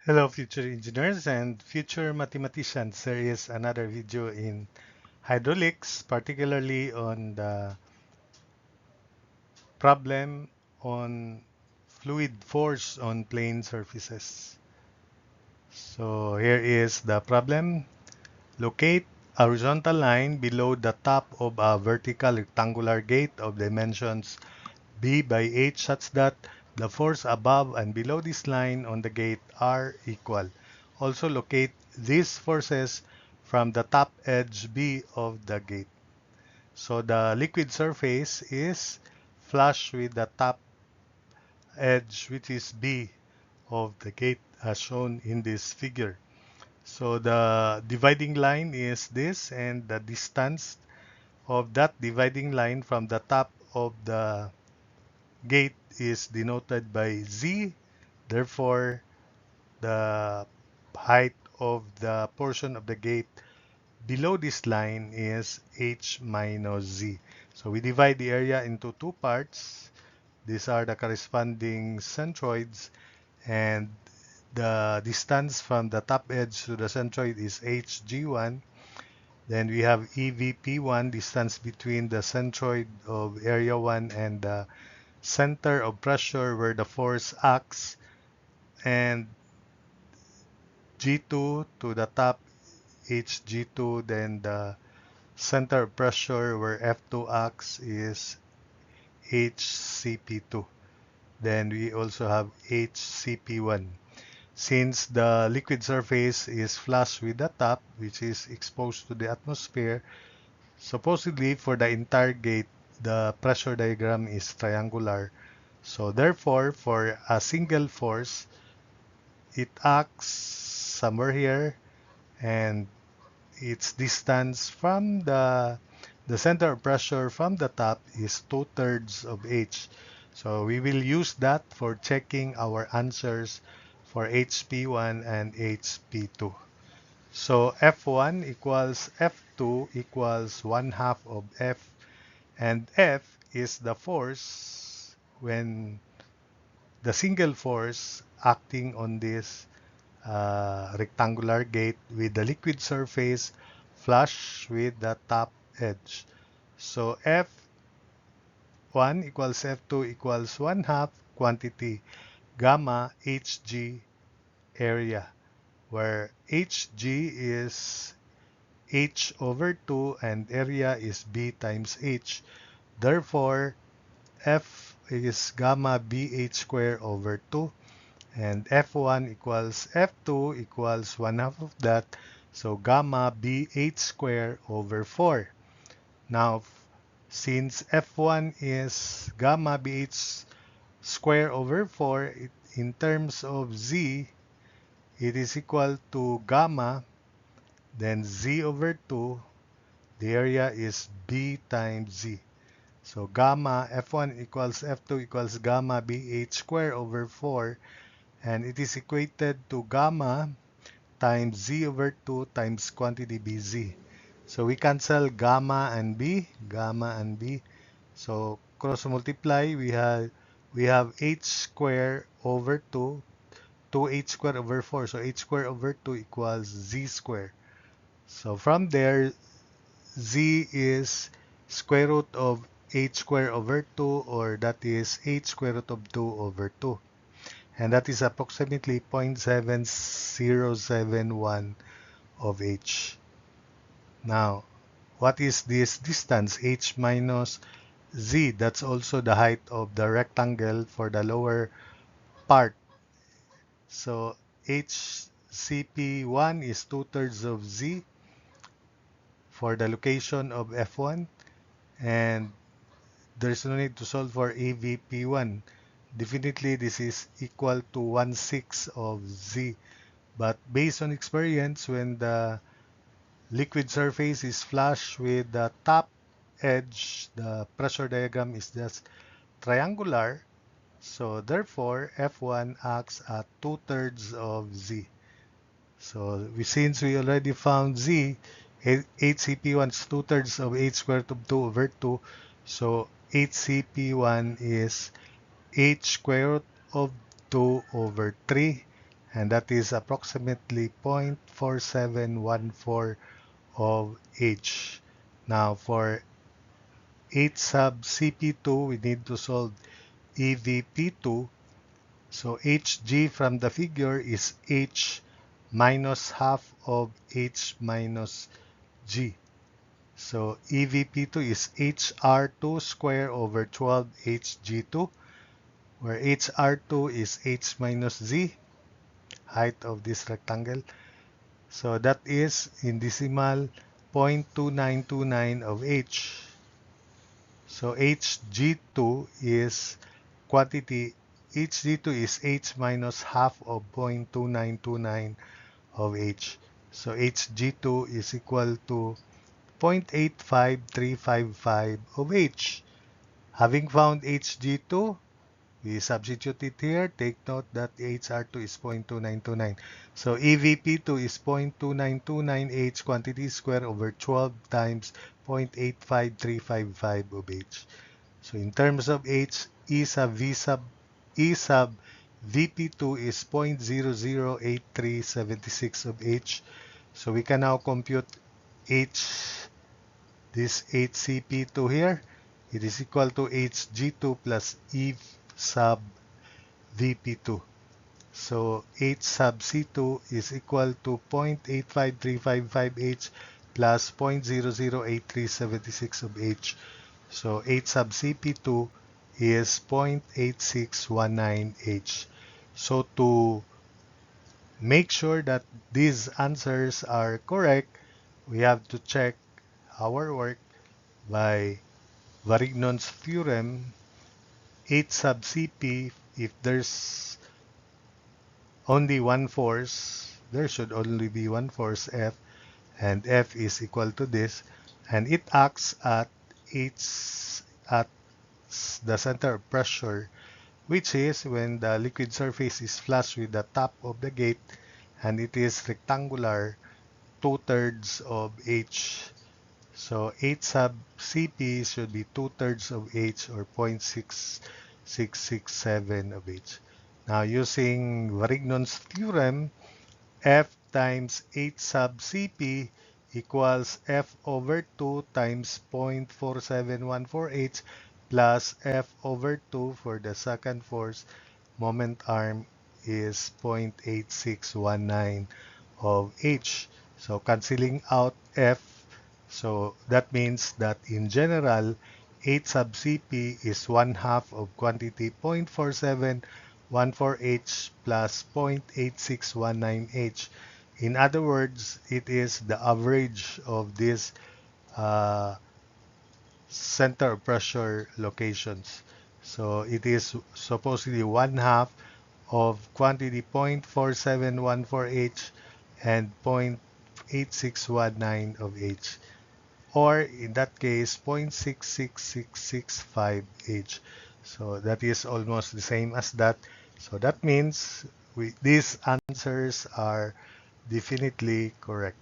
Hello, future engineers and future mathematicians. There is another video in hydraulics, particularly on the problem on fluid force on plane surfaces. So here is the problem. Locate a horizontal line below the top of a vertical rectangular gate of dimensions B by H such that the force above and below this line on the gate are equal. Also locate these forces from the top edge B of the gate. So the liquid surface is flush with the top edge, which is B of the gate as shown in this figure. So the dividing line is this, and the distance of that dividing line from the top of the gate is denoted by Z. Therefore, the height of the portion of the gate below this line is H minus Z. So we divide the area into two parts. These are the corresponding centroids, and the distance from the top edge to the centroid is HG1. Then we have EVP1, distance between the centroid of area 1 and the center of pressure where the force acts, and G2 to the top HG2, then the center of pressure where F2 acts is HCP2. Then we also have HCP1. Since the liquid surface is flush with the top, which is exposed to the atmosphere, supposedly for the entire gate, the pressure diagram is triangular. So therefore, for a single force, it acts somewhere here, and its distance from the center of pressure from the top is 2/3 of h. So we will use that for checking our answers for HP1 and HP2. So F1 equals F2 equals 1/2 of F, and F is the force when the single force acting on this rectangular gate with the liquid surface flush with the top edge. So F1 equals F2 equals 1/2 quantity gamma Hg area, where Hg is h over 2 and area is b times h. Therefore, F is gamma bh squared over 2. And F1 equals F2 equals 1/2 of that. So gamma BH squared over 4. Now, since F1 is gamma BH squared over 4, in terms of Z, it is equal to gamma, then Z over 2. The area is B times Z. So gamma F1 equals F2 equals gamma BH squared over 4. And it is equated to gamma times z over 2 times quantity bz. So we cancel gamma and b. So cross multiply, we have h squared over 2, 2h squared over 4. So h squared over 2 equals z squared. So from there, z is square root of h squared over 2, or that is h square root of 2 over 2. And that is approximately 0.7071 of h. Now, what is this distance? H minus z. That's also the height of the rectangle for the lower part. So HCP1 is 2/3 of z for the location of F1, and there's no need to solve for AVP1. Definitely this is equal to 1/6 of z. But based on experience, when the liquid surface is flush with the top edge, the pressure diagram is just triangular. So therefore, F1 acts at 2/3 of Z. So since we already found Z, HCP1 is 2/3 of h squared of 2 over 2. So HCP1 is h squared of 2 over 3. and that is approximately 0.4714 of H. Now for H sub CP2, we need to solve EVP2. So Hg from the figure is H minus half of H minus G. So EVP2 is HR2 square over 12 HG2, where HR2 is H minus Z, height of this rectangle. So that is, in decimal, 0.2929 of H. So Hg2 is quantity, Hg2 is H minus half of 0.2929 of H. So Hg2 is equal to 0.85355 of H. Having found Hg2, we substitute it here. Take note that HR2 is 0.2929. So EVP2 is 0.2929 H quantity square over 12 times 0.85355 of H. So in terms of H, E sub VP2 is 0.008376 of H. So we can now compute H, this HCP2 here. It is equal to HG2 plus E sub VP2. So H sub C2 is equal to 0.85355H plus 0.008376 of H. So H sub CP2 is 0.8619H. So to make sure that these answers are correct, we have to check our work by Varignon's theorem. H sub Cp, if there's only one force, there should only be one force F, and F is equal to this, and it acts at at the center of pressure, which is when the liquid surface is flush with the top of the gate and it is rectangular, 2/3 of H. So H sub Cp should be 2/3 of H, or 0.6667 of H. Now using Varignon's theorem, F times H sub Cp equals F over 2 times 0.4714H plus F over 2 for the second force. Moment arm is 0.8619 of H. So canceling out F, so that means that in general, H sub Cp is 1/2 of quantity 0.4714H plus 0.8619H. In other words, it is the average of these uh, center of pressure locations. So it is supposedly 1/2 of quantity 0.4714H and 0.8619 of H, or in that case 0.66665H. So that is almost the same as that. So that means these answers are definitely correct.